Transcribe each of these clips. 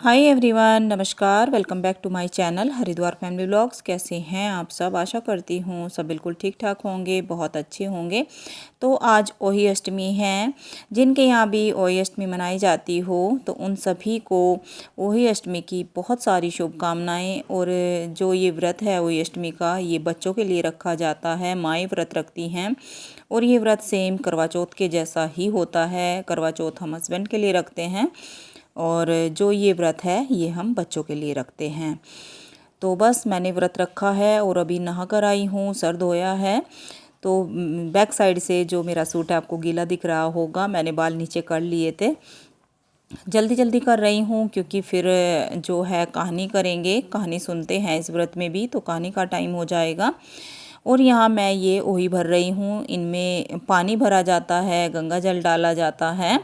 हाय everyone, नमस्कार। Welcome back to my channel Haridwar family vlogs. कैसे हैं आप सब? आशा करती हूँ सब बिल्कुल ठीक ठाक होंगे, बहुत अच्छे होंगे। तो आज ओही अष्टमी है। जिनके यहाँ भी ओही अष्टमी मनाई जाती हो तो उन सभी को ओही अष्टमी की बहुत सारी शुभकामनाएं। और जो ये व्रत है ओही अष्टमी का, ये बच्चों के लिए रखा जाता है। माएँ व्रत रखती हैं और ये व्रत सेम करवा चौथ के जैसा ही होता है। करवा चौथ हम हस्बैंड के लिए रखते हैं और जो ये व्रत है ये हम बच्चों के लिए रखते हैं। तो बस मैंने व्रत रखा है और अभी नहा कर आई हूँ, सर धोया है। तो बैक साइड से जो मेरा सूट है आपको गीला दिख रहा होगा, मैंने बाल नीचे कर लिए थे। जल्दी जल्दी कर रही हूँ क्योंकि फिर जो है कहानी करेंगे, कहानी सुनते हैं इस व्रत में भी, तो कहानी का टाइम हो जाएगा। और यहाँ मैं ये ओही भर रही हूँ। इनमें पानी भरा जाता है, गंगा जल डाला जाता है।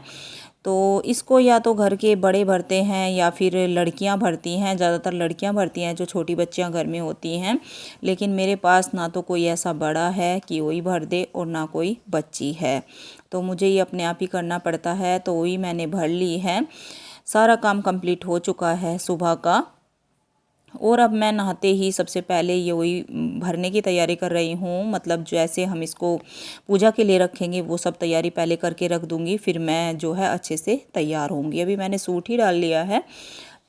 तो इसको या तो घर के बड़े भरते हैं या फिर लड़कियां भरती हैं। ज़्यादातर लड़कियां भरती हैं जो छोटी बच्चियां घर में होती हैं। लेकिन मेरे पास ना तो कोई ऐसा बड़ा है कि वही भर दे और ना कोई बच्ची है, तो मुझे ये अपने आप ही करना पड़ता है। तो वही मैंने भर ली है। सारा काम कंप्लीट हो चुका है सुबह का। और अब मैं नहाते ही सबसे पहले ये वही भरने की तैयारी कर रही हूँ। मतलब जैसे हम इसको पूजा के लिए रखेंगे वो सब तैयारी पहले करके रख दूँगी, फिर मैं जो है अच्छे से तैयार होंगी। अभी मैंने सूट ही डाल लिया है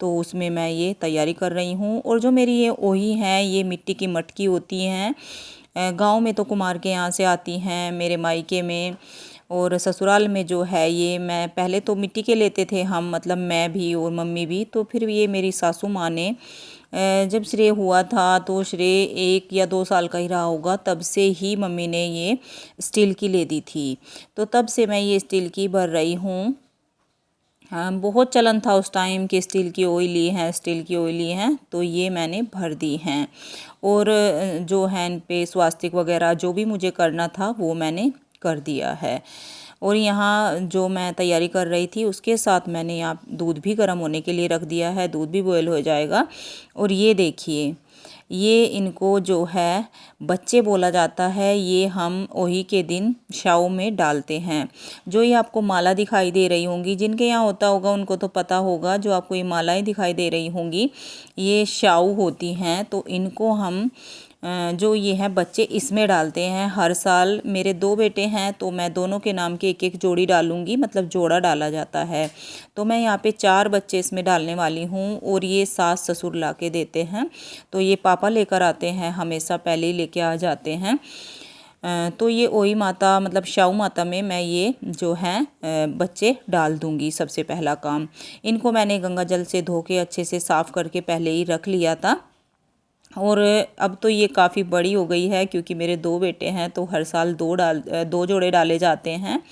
तो उसमें मैं ये तैयारी कर रही हूँ। और जो मेरी ये ओही हैं ये मिट्टी की मटकी होती हैं। गांव में तो कुम्हार के यहाँ से आती हैं, मेरे मायके में और ससुराल में जो है ये मैं पहले तो मिट्टी के लेते थे हम, मतलब मैं भी और मम्मी भी। तो फिर ये मेरी सासू माँ ने जब श्रेय हुआ था तो श्रेय 1 या 2 साल का ही रहा होगा, तब से ही मम्मी ने ये स्टील की ले दी थी। तो तब से मैं ये स्टील की भर रही हूँ। हाँ, बहुत चलन था उस टाइम कि स्टील की ऑयली हैं, स्टील की ऑयली हैं, तो ये मैंने भर दी हैं। और जो है इन पे स्वास्तिक वगैरह जो भी मुझे करना था वो मैंने कर दिया है। और यहाँ जो मैं तैयारी कर रही थी उसके साथ मैंने यहाँ दूध भी गर्म होने के लिए रख दिया है, दूध भी बॉयल हो जाएगा। और ये देखिए, ये इनको जो है बच्चे बोला जाता है। ये हम ओही के दिन शाव में डालते हैं। जो ये आपको माला दिखाई दे रही होंगी, जिनके यहाँ होता होगा उनको तो पता होगा। जो आपको ये मालाएं दिखाई दे रही होंगी ये शाव होती हैं। तो इनको हम जो ये हैं बच्चे इसमें डालते हैं। हर साल मेरे 2 बेटे हैं तो मैं दोनों के नाम के एक एक जोड़ी डालूंगी, मतलब जोड़ा डाला जाता है। तो मैं यहाँ पे 4 बच्चे इसमें डालने वाली हूँ। और ये सास ससुर ला के देते हैं, तो ये पापा लेकर आते हैं, हमेशा पहले ही लेके आ जाते हैं। तो ये ओही माता मतलब शाहू माता में मैं ये जो है बच्चे डाल दूँगी। सबसे पहला काम, इनको मैंने गंगा जल से धो के अच्छे से साफ़ करके पहले ही रख लिया था। और अब तो ये काफ़ी बड़ी हो गई है क्योंकि मेरे 2 बेटे हैं तो हर साल 2 जोड़े डाले जाते हैं।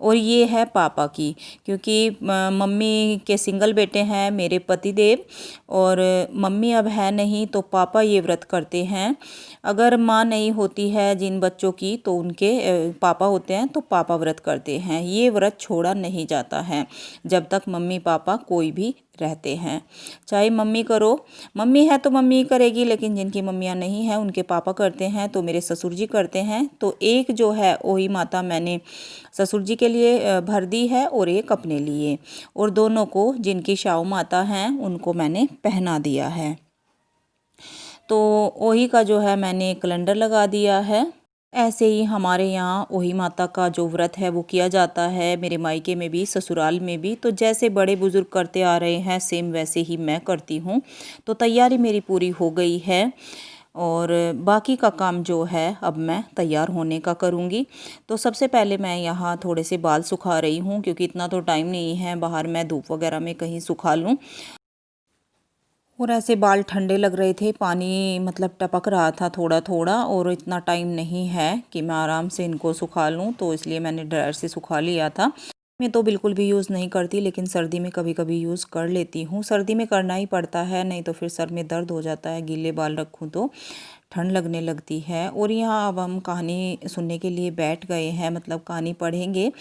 और ये है पापा की, क्योंकि मम्मी के सिंगल बेटे हैं मेरे पति देव, और मम्मी अब है नहीं तो पापा ये व्रत करते हैं। अगर माँ नहीं होती है जिन बच्चों की तो उनके पापा होते हैं, तो पापा व्रत करते हैं। ये व्रत छोड़ा नहीं जाता है जब तक मम्मी पापा कोई भी रहते हैं। चाहे मम्मी करो, मम्मी है तो मम्मी करेगी, लेकिन जिनकी मम्मियाँ नहीं हैं उनके पापा करते हैं, तो मेरे ससुर जी करते हैं। तो एक जो है ओही माता मैंने ससुर जी के लिए भर दी है और एक अपने लिए, और दोनों को जिनकी शाहू माता हैं उनको मैंने पहना दिया है। तो ओही का जो है मैंने कैलेंडर लगा दिया है। ऐसे ही हमारे यहाँ ओही माता का जो व्रत है वो किया जाता है, मेरे मायके में भी ससुराल में भी। तो जैसे बड़े बुजुर्ग करते आ रहे हैं सेम वैसे ही मैं करती हूँ। तो तैयारी मेरी पूरी हो गई है और बाकी का काम जो है अब मैं तैयार होने का करूँगी। तो सबसे पहले मैं यहाँ थोड़े से बाल सुखा रही हूँ क्योंकि इतना तो टाइम नहीं है बाहर मैं धूप वगैरह में कहीं सुखा लूँ। और ऐसे बाल ठंडे लग रहे थे, पानी मतलब टपक रहा था थोड़ा थोड़ा, और इतना टाइम नहीं है कि मैं आराम से इनको सुखा लूँ, तो इसलिए मैंने ड्रायर से सुखा लिया था। मैं तो बिल्कुल भी यूज़ नहीं करती, लेकिन सर्दी में कभी कभी यूज़ कर लेती हूँ। सर्दी में करना ही पड़ता है, नहीं तो फिर सर में दर्द हो जाता है, गीले बाल रखूँ तो ठंड लगने लगती है। और यहाँ अब हम कहानी सुनने के लिए बैठ गए हैं, मतलब कहानी पढ़ेंगे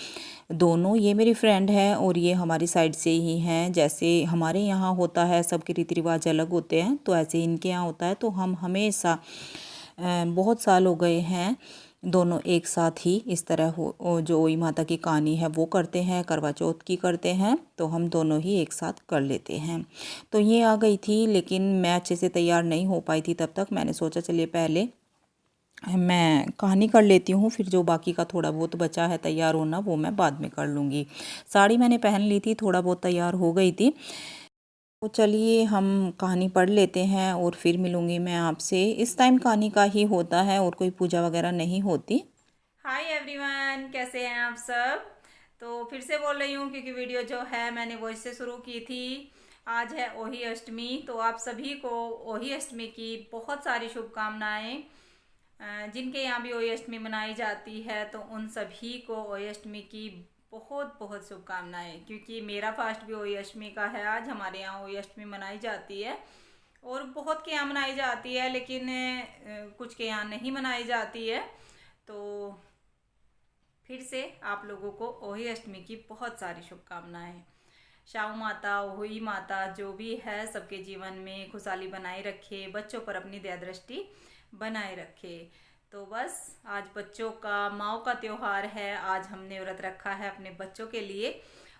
दोनों। ये मेरी फ्रेंड है और ये हमारी साइड से ही हैं। जैसे हमारे यहाँ होता है सबके रीति रिवाज अलग होते हैं, तो ऐसे इनके यहाँ होता है। तो हम हमेशा बहुत साल हो गए हैं दोनों एक साथ ही इस तरह हो जो ओई माता की कहानी है वो करते हैं, करवा चौथ की करते हैं, तो हम दोनों ही एक साथ कर लेते हैं। तो ये आ गई थी, लेकिन मैं अच्छे से तैयार नहीं हो पाई थी तब तक। मैंने सोचा चलिए पहले मैं कहानी कर लेती हूँ, फिर जो बाकी का थोड़ा बहुत बचा है तैयार होना वो मैं बाद में कर लूँगी। साड़ी मैंने पहन ली थी, थोड़ा बहुत तैयार हो गई थी। तो चलिए हम कहानी पढ़ लेते हैं और फिर मिलूँगी मैं आपसे। इस टाइम कहानी का ही होता है और कोई पूजा वगैरह नहीं होती। हाय एवरीवन, कैसे हैं आप सब। तो फिर से बोल रही हूँ क्योंकि वीडियो जो है मैंने वॉइस से शुरू की थी। आज है ओही अष्टमी, तो आप सभी को ओही अष्टमी की बहुत सारी शुभकामनाएं। जिनके यहाँ भी ओही अष्टमी मनाई जाती है तो उन सभी को ओही अष्टमी की बहुत बहुत शुभकामनाएं, क्योंकि मेरा फास्ट भी ओही अष्टमी का है। आज हमारे यहाँ ओही अष्टमी मनाई जाती है और बहुत के यहाँ मनाई जाती है, लेकिन कुछ के यहाँ नहीं मनाई जाती है। तो फिर से आप लोगों को ओही अष्टमी की बहुत सारी शुभकामनाएं। शाहू माता, ओही माता जो भी है सबके जीवन में खुशहाली बनाए रखे, बच्चों पर अपनी दया दृष्टि बनाए रखे। तो बस आज बच्चों का, माओ का त्योहार है। आज हमने व्रत रखा है अपने बच्चों के लिए,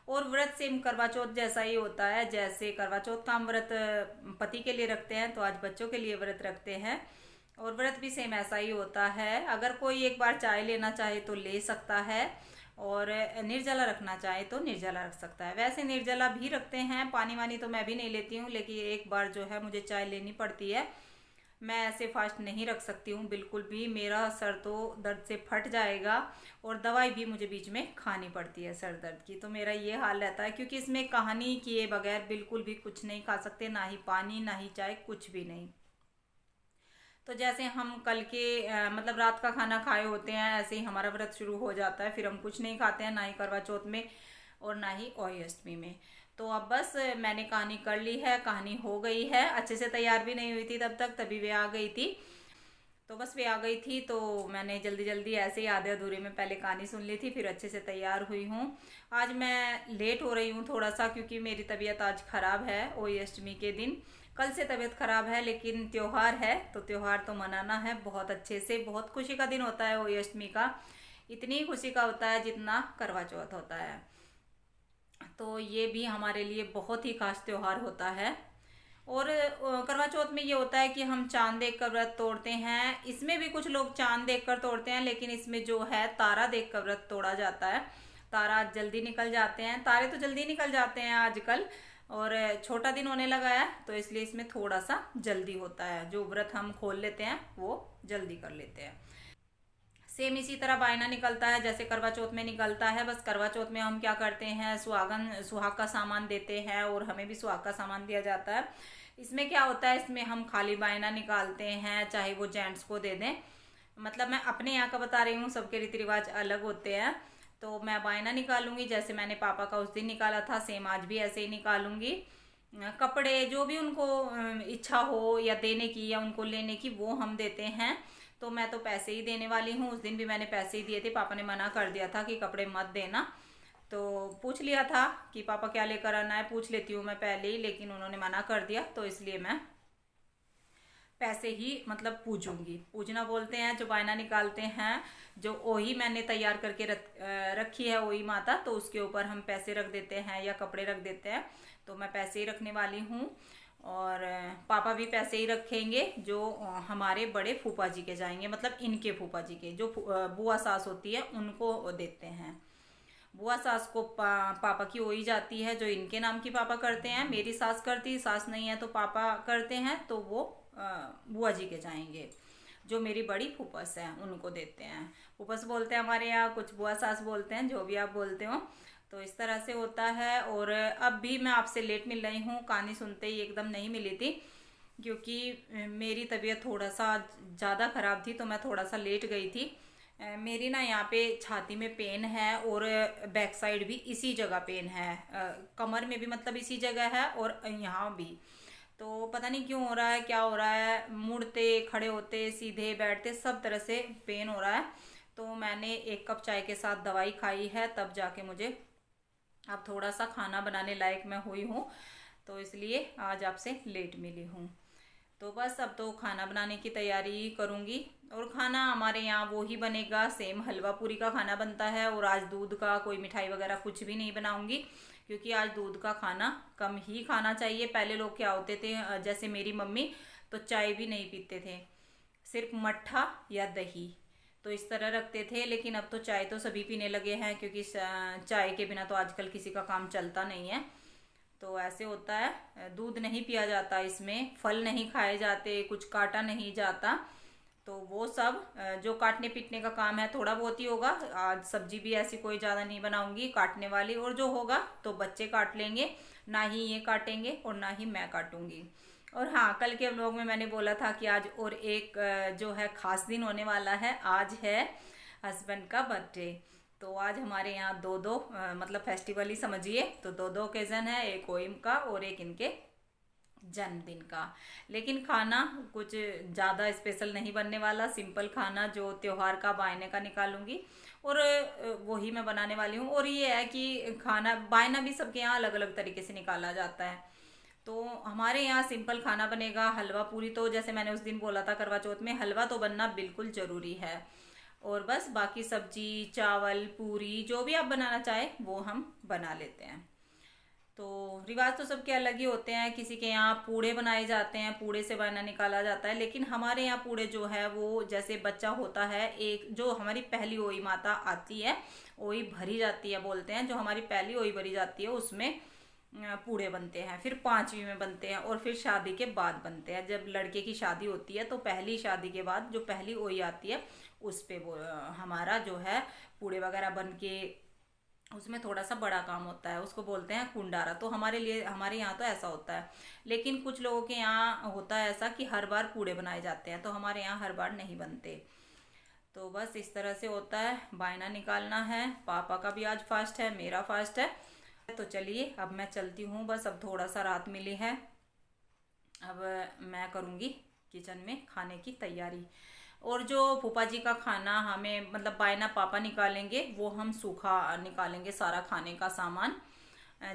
और व्रत सेम करवा चौथ जैसा ही होता है। जैसे करवा चौथ का हम व्रत पति के लिए रखते हैं, तो आज बच्चों के लिए व्रत रखते हैं। और व्रत भी सेम ऐसा ही होता है। अगर कोई एक बार चाय लेना चाहे तो ले सकता है, और निर्जला रखना चाहे तो निर्जला रख सकता है। वैसे निर्जला भी रखते हैं, पानी वानी तो मैं भी नहीं लेती हूँ, लेकिन एक बार जो है मुझे चाय लेनी पड़ती है। मैं ऐसे फास्ट नहीं रख सकती हूँ बिल्कुल भी, मेरा सर तो दर्द से फट जाएगा, और दवाई भी मुझे बीच में खानी पड़ती है सर दर्द की। तो मेरा ये हाल रहता है, क्योंकि इसमें कहानी किए बगैर बिल्कुल भी कुछ नहीं खा सकते, ना ही पानी ना ही चाय, कुछ भी नहीं। तो जैसे हम कल के मतलब रात का खाना खाए होते हैं, ऐसे ही हमारा व्रत शुरू हो जाता है। फिर हम कुछ नहीं खाते हैं, ना ही करवा चौथ में और ना ही ओही अष्टमी में। तो अब बस मैंने कहानी कर ली है, कहानी हो गई है। अच्छे से तैयार भी नहीं हुई थी तब तक, तभी वे आ गई थी। तो बस वे आ गई थी तो मैंने जल्दी जल्दी ऐसे ही आधे अधूरे में पहले कहानी सुन ली थी, फिर अच्छे से तैयार हुई हूँ। आज मैं लेट हो रही हूँ थोड़ा सा, क्योंकि मेरी तबीयत आज खराब है ओही अष्टमी के दिन। कल से तबीयत खराब है, लेकिन त्योहार है तो त्योहार तो मनाना है बहुत अच्छे से। बहुत खुशी का दिन होता है ओही अष्टमी का, इतनी खुशी का होता है जितना करवा चौथ होता है। तो ये भी हमारे लिए बहुत ही खास त्योहार होता है। और करवा चौथ में ये होता है कि हम चांद देखकर व्रत तोड़ते हैं। इसमें भी कुछ लोग चांद देखकर तोड़ते हैं, लेकिन इसमें जो है तारा देखकर व्रत तोड़ा जाता है। तारा जल्दी निकल जाते हैं, तारे तो जल्दी निकल जाते हैं आजकल, और छोटा दिन होने लगा है तो इसलिए इसमें थोड़ा सा जल्दी होता है। जो व्रत हम खोल लेते हैं वो जल्दी कर लेते हैं। सेम इसी तरह बायना निकलता है जैसे करवा चौथ में निकलता है। बस करवा चौथ में हम क्या करते हैं, सुहाग का सामान देते हैं, और हमें भी सुहाग का सामान दिया जाता है। इसमें क्या होता है, इसमें हम खाली बायना निकालते हैं, चाहे वो जेंट्स को दे दें। मतलब मैं अपने यहाँ का बता रही हूँ, सबके रीति रिवाज अलग होते हैं। तो मैं बायना निकालूंगी, जैसे मैंने पापा का उस दिन निकाला था, सेम आज भी ऐसे ही निकालूंगी। कपड़े जो भी उनको इच्छा हो या देने की या उनको लेने की, वो हम देते हैं। तो मैं तो पैसे ही देने वाली हूँ। उस दिन भी मैंने पैसे ही दिए थे, पापा ने मना कर दिया था कि कपड़े मत देना। तो पूछ लिया था कि पापा क्या लेकर आना है, पूछ लेती हूँ मैं पहले ही, लेकिन उन्होंने मना कर दिया, तो इसलिए मैं पैसे ही मतलब पूजूंगी। पूजना बोलते हैं जो बायना निकालते हैं। जो ओही मैंने तैयार करके रखी है ओही माता, तो उसके ऊपर हम पैसे रख देते हैं या कपड़े रख देते हैं। तो मैं पैसे ही रखने वाली हूँ, और पापा भी पैसे ही रखेंगे जो हमारे बड़े फूफा जी के जाएंगे, मतलब इनके फूफा जी के, जो बुआ सास होती है उनको देते हैं। बुआ सास को पापा की ओई जाती है, जो इनके नाम की पापा करते हैं। मेरी सास करती, सास नहीं है तो पापा करते हैं, तो वो बुआ जी के जाएंगे। जो मेरी बड़ी फूफस है उनको देते हैं। फूफस बोलते हैं हमारे यहाँ, कुछ बुआ सास बोलते हैं, जो भी आप बोलते हो। तो इस तरह से होता है। और अब भी मैं आपसे लेट मिल रही हूँ, कहानी सुनते ही एकदम नहीं मिली थी, क्योंकि मेरी तबीयत थोड़ा सा ज़्यादा ख़राब थी, तो मैं थोड़ा सा लेट गई थी। मेरी ना यहाँ पे छाती में पेन है, और बैक साइड भी इसी जगह पेन है, कमर में भी मतलब इसी जगह है, और यहाँ भी। तो पता नहीं क्यों हो रहा है, क्या हो रहा है, मुड़ते खड़े होते सीधे बैठते सब तरह से पेन हो रहा है। तो मैंने 1 कप चाय के साथ दवाई खाई है, तब जाके मुझे अब थोड़ा सा खाना बनाने लायक मैं हुई हूँ। तो इसलिए आज आपसे लेट मिली हूँ। तो बस अब तो खाना बनाने की तैयारी करूँगी। और खाना हमारे यहाँ वो ही बनेगा, सेम हलवा पूरी का खाना बनता है। और आज दूध का कोई मिठाई वगैरह कुछ भी नहीं बनाऊँगी, क्योंकि आज दूध का खाना कम ही खाना चाहिए। पहले लोग क्या होते थे, जैसे मेरी मम्मी तो चाय भी नहीं पीते थे, सिर्फ मट्ठा या दही तो इस तरह रखते थे। लेकिन अब तो चाय तो सभी पीने लगे हैं, क्योंकि चाय के बिना तो आजकल किसी का काम चलता नहीं है। तो ऐसे होता है, दूध नहीं पिया जाता, इसमें फल नहीं खाए जाते, कुछ काटा नहीं जाता। तो वो सब जो काटने पीटने का काम है थोड़ा बहुत ही होगा। आज सब्जी भी ऐसी कोई ज़्यादा नहीं बनाऊंगी काटने वाली, और जो होगा तो बच्चे काट लेंगे, ना ही ये काटेंगे और ना ही मैं काटूंगी। और हाँ, कल के व्लॉग में मैंने बोला था कि आज और एक जो है खास दिन होने वाला है। आज है हस्बैंड का बर्थडे। तो आज हमारे यहाँ दो दो मतलब फेस्टिवल ही समझिए, तो दो दो ओकेजन है, एक ओइम का और एक इनके जन्मदिन का। लेकिन खाना कुछ ज़्यादा स्पेशल नहीं बनने वाला, सिंपल खाना जो त्योहार का बायने का निकालूंगी और वही मैं बनाने वाली हूँ। और ये है कि खाना बायना भी सबके यहाँ अलग अलग तरीके से निकाला जाता है। तो हमारे यहाँ सिंपल खाना बनेगा। हलवा पूरी तो जैसे मैंने उस दिन बोला था करवा चौथ में, हलवा तो बनना बिल्कुल ज़रूरी है। और बस बाकी सब्जी चावल पूरी जो भी आप बनाना चाहे वो हम बना लेते हैं। तो रिवाज तो सबके अलग ही होते हैं। किसी के यहाँ पूड़े बनाए जाते हैं, पूड़े से बना निकाला जाता है। लेकिन हमारे यहाँ पूड़े जो है वो जैसे बच्चा होता है, एक जो हमारी पहली ओई माता आती है, ओई भरी जाती है बोलते हैं, जो हमारी पहली ओई भरी जाती है उसमें पूड़े बनते हैं। फिर पांचवी में बनते हैं और फिर शादी के बाद बनते हैं। जब लड़के की शादी होती है तो पहली शादी के बाद जो पहली ओई आती है उस पे वो हमारा जो है पूड़े वगैरह बन के, उसमें थोड़ा सा बड़ा काम होता है, उसको बोलते हैं कुंडारा। तो हमारे लिए, हमारे यहाँ तो ऐसा होता है। लेकिन कुछ लोगों के यहाँ होता है ऐसा कि हर बार पूड़े बनाए जाते हैं, तो हमारे यहाँ हर बार नहीं बनते। तो बस इस तरह से होता है, बायना निकालना है। पापा का भी आज फास्ट है, मेरा फास्ट है। तो चलिए अब मैं चलती हूँ, बस अब थोड़ा सा रात मिली है, अब मैं करूँगी किचन में खाने की तैयारी। और जो फूफा जी का खाना हमें मतलब बायना पापा निकालेंगे, वो हम सूखा निकालेंगे, सारा खाने का सामान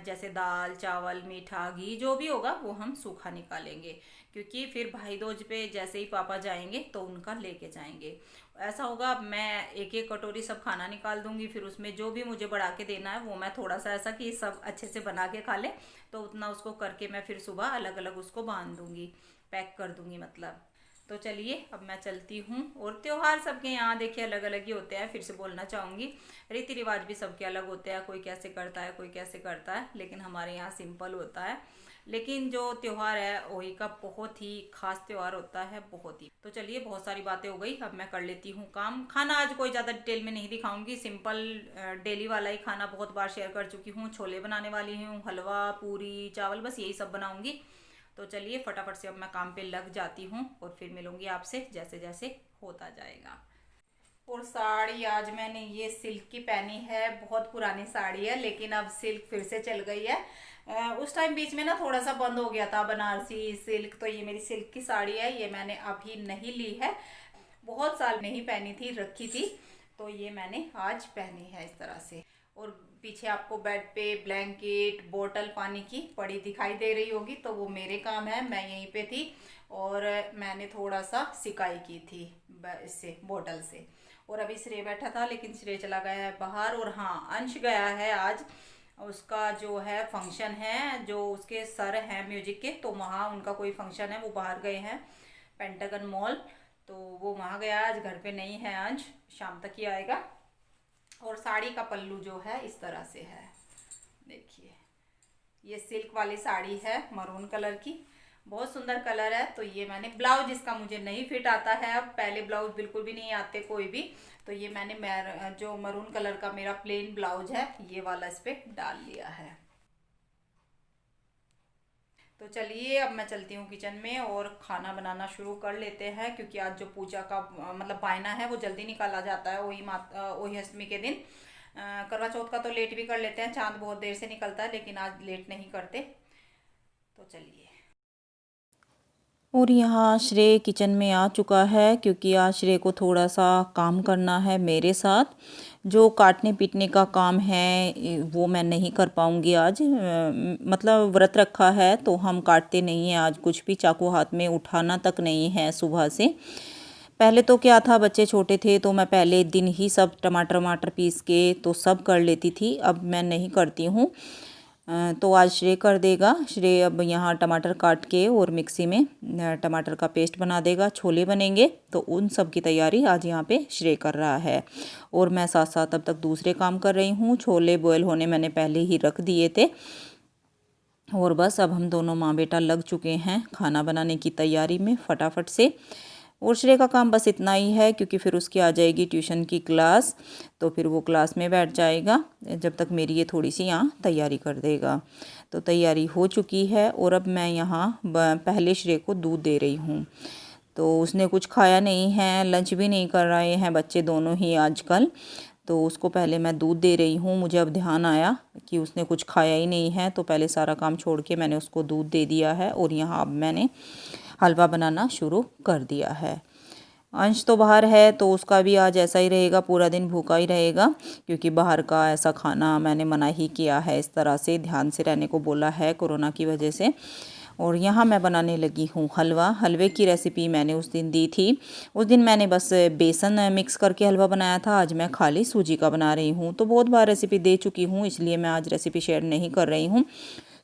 जैसे दाल चावल मीठा घी जो भी होगा वो हम सूखा निकालेंगे। क्योंकि फिर भाई दूज पे जैसे ही पापा जाएंगे तो उनका लेके जाएंगे। ऐसा होगा, मैं एक एक कटोरी सब खाना निकाल दूंगी, फिर उसमें जो भी मुझे बढ़ा के देना है वो मैं थोड़ा सा ऐसा कि सब अच्छे से बना के खा ले, तो उतना उसको करके मैं फिर सुबह अलग अलग उसको बांध दूंगी, पैक कर दूंगी मतलब। तो चलिए अब मैं चलती हूँ। और त्योहार सबके यहाँ देखिए अलग अलग ही होते हैं, फिर से बोलना चाहूँगी, रीति रिवाज भी सबके अलग होते हैं, कोई कैसे करता है कोई कैसे करता है, लेकिन हमारे यहाँ सिंपल होता है। लेकिन जो त्योहार है वही का बहुत ही खास त्योहार होता है, बहुत ही। तो चलिए बहुत सारी बातें हो गई, अब मैं कर लेती हूँ काम। खाना आज कोई ज़्यादा डिटेल में नहीं दिखाऊंगी, सिंपल डेली वाला ही खाना बहुत बार शेयर कर चुकी हूँ। छोले बनाने वाली हूँ, हलवा पूरी चावल बस यही सब बनाऊंगी। तो चलिए फटाफट से अब मैं काम पे लग जाती हूँ और फिर मिलूंगी आपसे जैसे जैसे होता जाएगा। और साड़ी आज मैंने ये सिल्क की पहनी है, बहुत पुरानी साड़ी है लेकिन अब सिल्क फिर से चल गई है। उस टाइम बीच में ना थोड़ा सा बंद हो गया था बनारसी सिल्क, तो ये मेरी सिल्क की साड़ी है, ये मैंने अभी नहीं ली है, बहुत साल नहीं पहनी थी, रखी थी, तो ये मैंने आज पहनी है इस तरह से। और पीछे आपको बेड पे ब्लैंकेट बोतल पानी की पड़ी दिखाई दे रही होगी, तो वो मेरे काम है, मैं यहीं पे थी और मैंने थोड़ा सा सिकाई की थी इससे बोतल से। और अभी श्रेय बैठा था लेकिन श्रेय चला गया है बाहर। और हाँ, अंश गया है आज, उसका जो है फंक्शन है, जो उसके सर हैं म्यूजिक के, तो वहाँ उनका कोई फंक्शन है, वो बाहर गए हैं पेंटागन मॉल, तो वो वहाँ गया, आज घर पे नहीं है अंश, शाम तक ही आएगा। और साड़ी का पल्लू जो है इस तरह से है, देखिए ये सिल्क वाली साड़ी है मरून कलर की, बहुत सुंदर कलर है। तो ये मैंने ब्लाउज, इसका मुझे नहीं फिट आता है, अब पहले ब्लाउज बिल्कुल भी नहीं आते कोई भी, तो ये मैंने जो मरून कलर का मेरा प्लेन ब्लाउज है ये वाला इस पे डाल लिया है। तो चलिए अब मैं चलती हूँ किचन में और खाना बनाना शुरू कर लेते हैं, क्योंकि आज जो पूजा का मतलब बायना है वो जल्दी निकाला जाता है, वही अष्टमी के दिन। करवा चौथ का तो लेट भी कर लेते हैं, चांद बहुत देर से निकलता है, लेकिन आज लेट नहीं करते। तो चलिए। और यहाँ श्रेय किचन में आ चुका है, क्योंकि आज श्रेय को थोड़ा सा काम करना है मेरे साथ। जो काटने पीटने का काम है वो मैं नहीं कर पाऊँगी आज। मतलब व्रत रखा है तो हम काटते नहीं हैं आज कुछ भी, चाकू हाथ में उठाना तक नहीं है सुबह से। पहले तो क्या था, बच्चे छोटे थे तो मैं पहले दिन ही सब टमाटर वमाटर पीस के तो सब कर लेती थी, अब मैं नहीं करती हूँ। तो आज श्रेय कर देगा। श्रेय अब यहाँ टमाटर काट के और मिक्सी में टमाटर का पेस्ट बना देगा, छोले बनेंगे, तो उन सब की तैयारी आज यहाँ पे श्रेय कर रहा है। और मैं साथ साथ अब तक दूसरे काम कर रही हूँ। छोले बॉयल होने मैंने पहले ही रख दिए थे और बस अब हम दोनों माँ बेटा लग चुके हैं खाना बनाने की तैयारी में फटाफट से। और श्रेय का काम बस इतना ही है, क्योंकि फिर उसकी आ जाएगी ट्यूशन की क्लास, तो फिर वो क्लास में बैठ जाएगा जब तक मेरी ये थोड़ी सी यहाँ तैयारी कर देगा। तो तैयारी हो चुकी है और अब मैं यहाँ पहले श्रेय को दूध दे रही हूँ। तो उसने कुछ खाया नहीं है, लंच भी नहीं कर रहे हैं बच्चे दोनों ही आजकल, तो उसको पहले मैं दूध दे रही हूँ। मुझे अब ध्यान आया कि उसने कुछ खाया ही नहीं है, तो पहले सारा काम छोड़ के मैंने उसको दूध दे दिया है। और यहाँ अब मैंने हलवा बनाना शुरू कर दिया है। अंश तो बाहर है तो उसका भी आज ऐसा ही रहेगा, पूरा दिन भूखा ही रहेगा, क्योंकि बाहर का ऐसा खाना मैंने मना ही किया है, इस तरह से ध्यान से रहने को बोला है कोरोना की वजह से। और यहाँ मैं बनाने लगी हूँ हलवा। हलवे की रेसिपी मैंने उस दिन दी थी। उस दिन मैंने बस बेसन मिक्स करके हलवा बनाया था, आज मैं खाली सूजी का बना रही हूँ। तो बहुत बार रेसिपी दे चुकी हूँ, इसलिए मैं आज रेसिपी शेयर नहीं कर रही हूँ।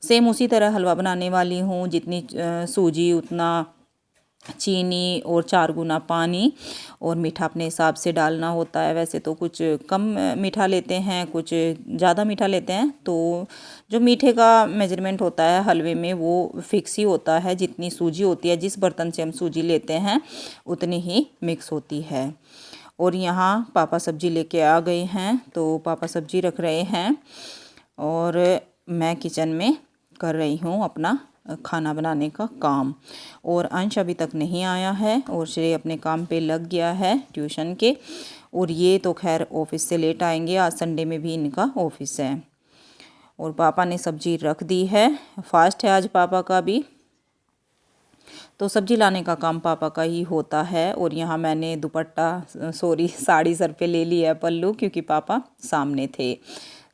सेम उसी तरह हलवा बनाने वाली हूँ, जितनी सूजी उतना चीनी और 4 गुना पानी, और मीठा अपने हिसाब से डालना होता है। वैसे तो कुछ कम मीठा लेते हैं, कुछ ज़्यादा मीठा लेते हैं, तो जो मीठे का मेजरमेंट होता है हलवे में वो फिक्स ही होता है। जितनी सूजी होती है, जिस बर्तन से हम सूजी लेते हैं उतनी ही मिक्स होती है। और यहाँ पापा सब्जी लेके आ गए हैं, तो पापा सब्जी रख रहे हैं और मैं किचन में कर रही हूँ अपना खाना बनाने का काम। और अंश अभी तक नहीं आया है और श्रेय अपने काम पे लग गया है ट्यूशन के। और ये तो खैर ऑफिस से लेट आएंगे, आज संडे में भी इनका ऑफिस है। और पापा ने सब्जी रख दी है, फास्ट है आज पापा का भी, तो सब्जी लाने का काम पापा का ही होता है। और यहाँ मैंने साड़ी सर पे ले ली है पल्लू, क्योंकि पापा सामने थे।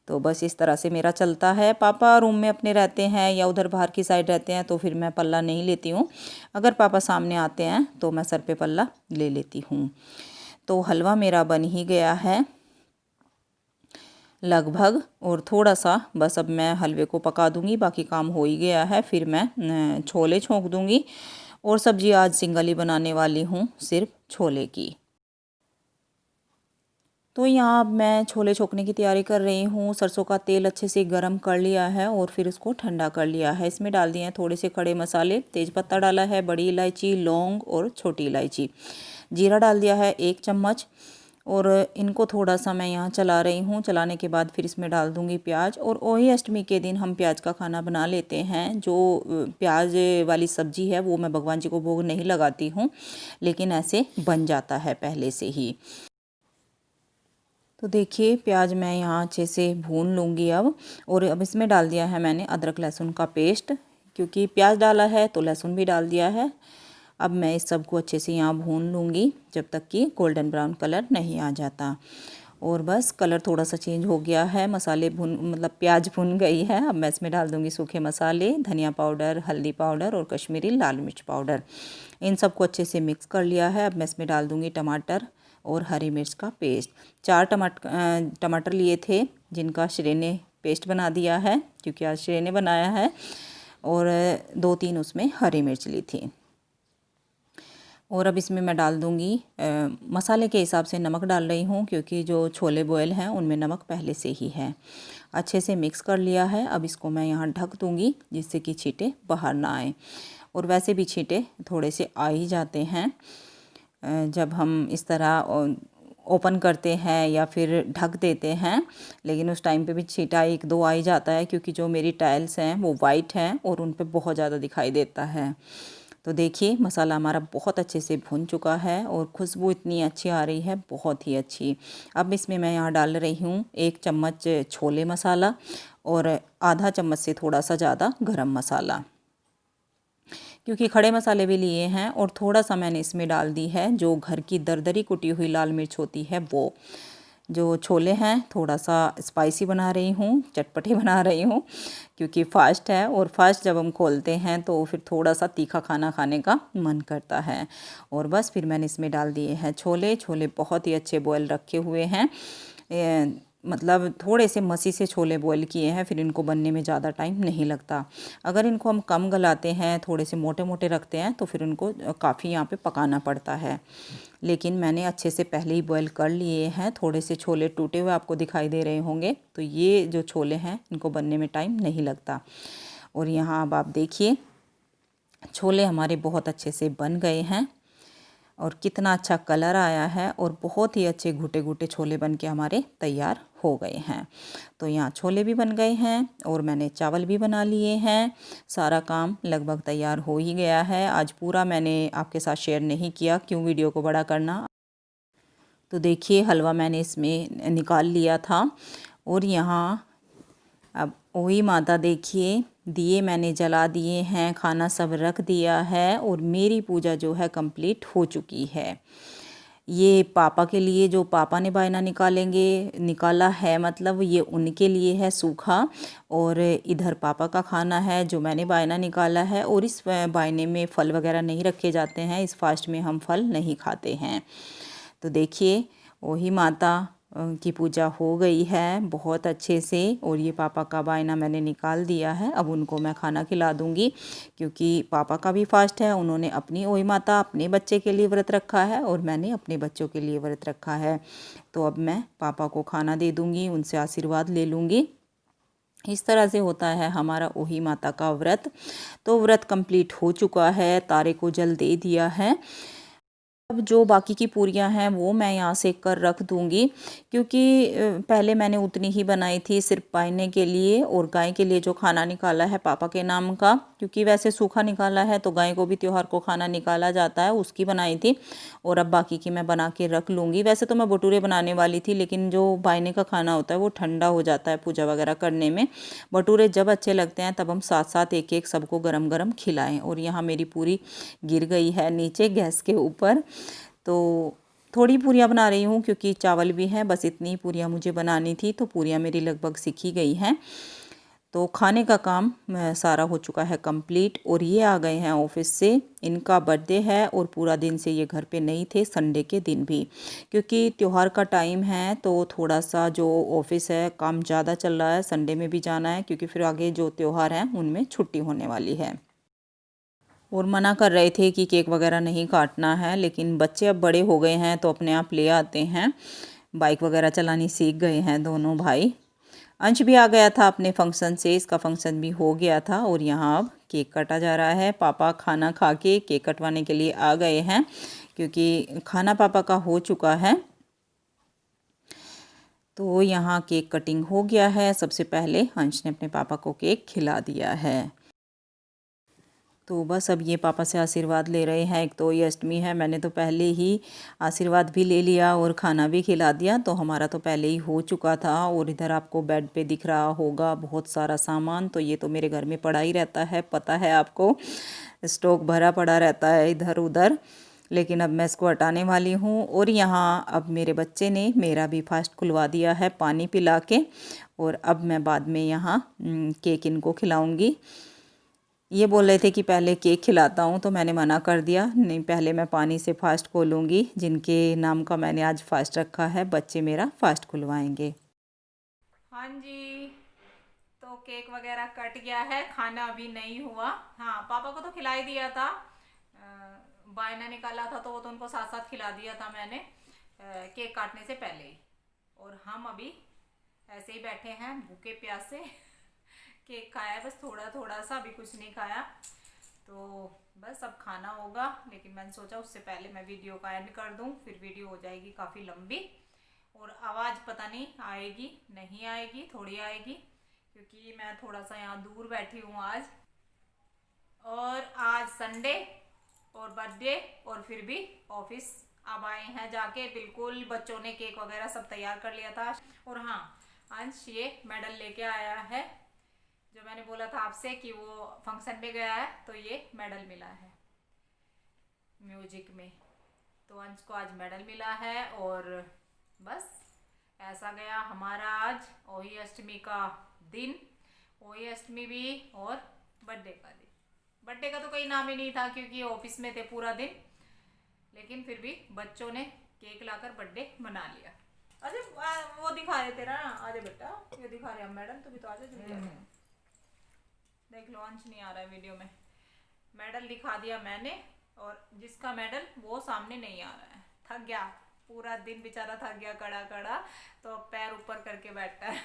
तो बस इस तरह से मेरा चलता है। पापा रूम में अपने रहते हैं या उधर बाहर की साइड रहते हैं तो फिर मैं पल्ला नहीं लेती हूँ। अगर पापा सामने आते हैं तो मैं सर पे पल्ला ले लेती हूँ। तो हलवा मेरा बन ही गया है लगभग, और थोड़ा सा बस अब मैं हलवे को पका दूँगी, बाकी काम हो ही गया है। फिर मैं छोले छोंक दूँगी। और सब्जी आज सिंगल ही बनाने वाली हूँ, सिर्फ छोले की। तो यहाँ अब मैं छोले छोंकने की तैयारी कर रही हूँ। सरसों का तेल अच्छे से गरम कर लिया है और फिर इसको ठंडा कर लिया है। इसमें डाल दिए हैं थोड़े से खड़े मसाले, तेज़पत्ता डाला है, बड़ी इलायची, लौंग और छोटी इलायची, जीरा डाल दिया है 1 चम्मच। और इनको थोड़ा सा मैं यहाँ चला रही हूँ। चलाने के बाद फिर इसमें डाल दूँगी प्याज। और ओही अष्टमी के दिन हम प्याज का खाना बना लेते हैं। जो प्याज वाली सब्ज़ी है वो मैं भगवान जी को भोग नहीं लगाती हूँ, लेकिन ऐसे बन जाता है पहले से ही। तो देखिए प्याज मैं यहाँ अच्छे से भून लूँगी अब। और अब इसमें डाल दिया है मैंने अदरक लहसुन का पेस्ट, क्योंकि प्याज डाला है तो लहसुन भी डाल दिया है। अब मैं इस सब को अच्छे से यहाँ भून लूँगी जब तक कि गोल्डन ब्राउन कलर नहीं आ जाता। और बस कलर थोड़ा सा चेंज हो गया है, मसाले प्याज भुन गई है। अब मैं इसमें डाल दूँगी सूखे मसाले, धनिया पाउडर, हल्दी पाउडर और कश्मीरी लाल मिर्च पाउडर। इन सबको अच्छे से मिक्स कर लिया है। अब मैं इसमें डाल दूँगी टमाटर और हरी मिर्च का पेस्ट। 4 टमाटर लिए थे, जिनका श्रेय ने पेस्ट बना दिया है, क्योंकि आज श्रेय ने बनाया है। और 2-3 उसमें हरी मिर्च ली थी। और अब इसमें मैं डाल दूँगी मसाले के हिसाब से नमक डाल रही हूँ, क्योंकि जो छोले बॉयल हैं उनमें नमक पहले से ही है। अच्छे से मिक्स कर लिया है। अब इसको मैं यहाँ ढक दूँगी, जिससे कि छींटे बाहर ना आए। और वैसे भी छींटे थोड़े से आ ही जाते हैं जब हम इस तरह ओपन करते हैं या फिर ढक देते हैं, लेकिन उस टाइम पे भी छींटा 1-2 आ ही जाता है, क्योंकि जो मेरी टाइल्स हैं वो वाइट हैं और उन पे बहुत ज़्यादा दिखाई देता है। तो देखिए मसाला हमारा बहुत अच्छे से भुन चुका है और खुशबू इतनी अच्छी आ रही है, बहुत ही अच्छी। अब इसमें मैं यहाँ डाल रही हूँ 1 चम्मच छोले मसाला और आधा चम्मच से थोड़ा सा ज़्यादा गरम मसाला, क्योंकि खड़े मसाले भी लिए हैं। और थोड़ा सा मैंने इसमें डाल दी है जो घर की दरदरी कुटी हुई लाल मिर्च होती है वो, जो छोले हैं थोड़ा सा स्पाइसी बना रही हूँ, चटपटे बना रही हूँ, क्योंकि फास्ट है और फास्ट जब हम खोलते हैं तो फिर थोड़ा सा तीखा खाना खाने का मन करता है। और बस फिर मैंने इसमें डाल दिए हैं छोले। छोले बहुत ही अच्छे बॉयल रखे हुए हैं, मतलब थोड़े से मसी से छोले बॉईल किए हैं, फिर इनको बनने में ज़्यादा टाइम नहीं लगता। अगर इनको हम कम गलाते हैं, थोड़े से मोटे मोटे रखते हैं, तो फिर उनको काफ़ी यहाँ पे पकाना पड़ता है। लेकिन मैंने अच्छे से पहले ही बॉईल कर लिए हैं। थोड़े से छोले टूटे हुए आपको दिखाई दे रहे होंगे, तो ये जो छोले हैं इनको बनने में टाइम नहीं लगता। और यहाँ अब आप देखिए छोले हमारे बहुत अच्छे से बन गए हैं और कितना अच्छा कलर आया है और बहुत ही अच्छे घुटे घुटे छोले बन के हमारे तैयार हो गए हैं। तो यहाँ छोले भी बन गए हैं और मैंने चावल भी बना लिए हैं। सारा काम लगभग तैयार हो ही गया है। आज पूरा मैंने आपके साथ शेयर नहीं किया, क्यों वीडियो को बड़ा करना। तो देखिए हलवा मैंने इसमें निकाल लिया था और यहाँ अब वही माता देखिए दिए मैंने जला दिए हैं, खाना सब रख दिया है और मेरी पूजा जो है कंप्लीट हो चुकी है। ये पापा के लिए, जो पापा ने बायना निकाला है, मतलब ये उनके लिए है सूखा, और इधर पापा का खाना है जो मैंने बायना निकाला है। और इस बायने में फल वगैरह नहीं रखे जाते हैं, इस फास्ट में हम फल नहीं खाते हैं। तो देखिए वही माता की पूजा हो गई है बहुत अच्छे से और ये पापा का बायना मैंने निकाल दिया है। अब उनको मैं खाना खिला दूँगी, क्योंकि पापा का भी फास्ट है। उन्होंने अपनी ओही माता अपने बच्चे के लिए व्रत रखा है और मैंने अपने बच्चों के लिए व्रत रखा है। तो अब मैं पापा को खाना दे दूँगी, उनसे आशीर्वाद ले लूँगी। इस तरह से होता है हमारा ओही माता का व्रत। तो व्रत कंप्लीट हो चुका है, तारे को जल दे दिया है। अब जो बाकी की पूरियां हैं वो मैं यहाँ से कर रख दूँगी, क्योंकि पहले मैंने उतनी ही बनाई थी सिर्फ पाइने के लिए और गाय के लिए जो खाना निकाला है पापा के नाम का, क्योंकि वैसे सूखा निकाला है तो गाय को भी त्योहार को खाना निकाला जाता है, उसकी बनाई थी। और अब बाकी की मैं बना के रख लूँगी। वैसे तो मैं भटूरे बनाने वाली थी, लेकिन जो बायने का खाना होता है वो ठंडा हो जाता है पूजा वगैरह करने में। भटूरे जब अच्छे लगते हैं तब हम साथ साथ एक एक सबको गरम गरम खिलाएं। और यहाँ मेरी पूरी गिर गई है नीचे गैस के ऊपर। तो थोड़ी पूरियाँ बना रही हूँ क्योंकि चावल भी हैं, बस इतनी पूरियाँ मुझे बनानी थी। तो पूरियाँ मेरी लगभग सीखी गई हैं। तो खाने का काम सारा हो चुका है कंप्लीट। और ये आ गए हैं ऑफिस से, इनका बर्थडे है और पूरा दिन से ये घर पे नहीं थे, संडे के दिन भी, क्योंकि त्यौहार का टाइम है तो थोड़ा सा जो ऑफिस है काम ज़्यादा चल रहा है। संडे में भी जाना है क्योंकि फिर आगे जो त्यौहार हैं उनमें छुट्टी होने वाली है। और मना कर रहे थे कि केक वगैरह नहीं काटना है, लेकिन बच्चे अब बड़े हो गए हैं तो अपने आप ले आते हैं। बाइक वगैरह चलानी सीख गए हैं दोनों भाई। अंश भी आ गया था अपने फंक्शन से, इसका फंक्शन भी हो गया था। और यहाँ अब केक काटा जा रहा है। पापा खाना खा के केक कटवाने के लिए आ गए हैं, क्योंकि खाना पापा का हो चुका है। तो यहाँ केक कटिंग हो गया है। सबसे पहले अंश ने अपने पापा को केक खिला दिया है। तो बस अब ये पापा से आशीर्वाद ले रहे हैं। एक तो ये अष्टमी है, मैंने तो पहले ही आशीर्वाद भी ले लिया और खाना भी खिला दिया, तो हमारा तो पहले ही हो चुका था। और इधर आपको बेड पे दिख रहा होगा बहुत सारा सामान, तो ये तो मेरे घर में पड़ा ही रहता है, पता है आपको, स्टॉक भरा पड़ा रहता है इधर उधर। लेकिन अब मैं इसको हटाने वाली हूँ। और यहाँ अब मेरे बच्चे ने मेरा भी फास्ट खुलवा दिया है पानी पिला के। और अब मैं बाद में यहाँ केक इनको खिलाऊँगी। ये बोल रहे थे कि पहले केक खिलाता हूँ, तो मैंने मना कर दिया, नहीं पहले मैं पानी से फास्ट खोलूँगी। जिनके नाम का मैंने आज फास्ट रखा है बच्चे मेरा फास्ट खुलवाएंगे। हाँ जी, तो केक वगैरह कट गया है, खाना अभी नहीं हुआ। हाँ पापा को तो खिला ही दिया था, बायना निकाला था तो वो तो उनको साथ साथ खिला दिया था मैंने केक काटने से पहले ही। और हम अभी ऐसे ही बैठे हैं भूखे प्यासे। केक खाया है बस थोड़ा थोड़ा सा, अभी कुछ नहीं खाया। तो बस अब खाना होगा, लेकिन मैंने सोचा उससे पहले मैं वीडियो का एंड कर दूं, फिर वीडियो हो जाएगी काफ़ी लंबी और आवाज़ पता नहीं आएगी नहीं आएगी, थोड़ी आएगी, क्योंकि मैं थोड़ा सा यहाँ दूर बैठी हूँ आज। और आज संडे और बर्थडे और फिर भी ऑफिस अब आए हैं जाके, बिल्कुल बच्चों ने केक वगैरह सब तैयार कर लिया था। और हाँ अंश ये मेडल लेके आया है, जो मैंने बोला था आपसे कि वो फंक्शन में गया है तो ये मेडल मिला है म्यूजिक में। तो अंश को आज मेडल मिला है और बस ऐसा गया हमारा आज ओही अष्टमी का दिन। ओही अष्टमी भी और बर्थडे का दिन। बर्थडे का तो कोई नाम ही नहीं था क्योंकि ऑफिस में थे पूरा दिन, लेकिन फिर भी बच्चों ने केक लाकर बर्थडे मना लिया। अरे वो दिखा रहे तेरा, आजा बेटा, ये दिखा रहे हम मैडम, तू भी तो आजा जल्दी। देख लो अंश नहीं आ रहा है वीडियो में। मेडल दिखा दिया मैंने, और जिसका मेडल वो सामने नहीं आ रहा है। थक गया, पूरा दिन बेचारा थक गया कड़ा कड़ा, तो पैर ऊपर करके बैठता है।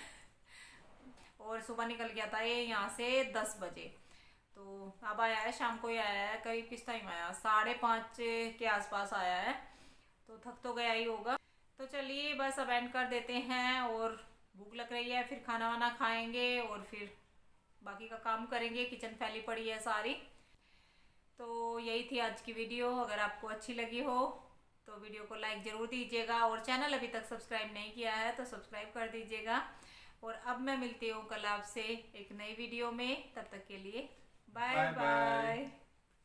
और सुबह निकल गया था ये यहाँ से 10 बजे, तो अब आया है, शाम को ही आया है, करीब किस टाइम आया, 5:30 के आसपास आया है, तो थक तो गया ही होगा। तो चलिए बस अब एंड कर देते हैं, और भूख लग रही है, फिर खाना वाना खाएंगे और फिर बाकी का काम करेंगे। किचन फैली पड़ी है सारी। तो यही थी आज की वीडियो। अगर आपको अच्छी लगी हो तो वीडियो को लाइक ज़रूर दीजिएगा, और चैनल अभी तक सब्सक्राइब नहीं किया है तो सब्सक्राइब कर दीजिएगा। और अब मैं मिलती हूँ कल आपसे एक नई वीडियो में, तब तक के लिए बाय बाय।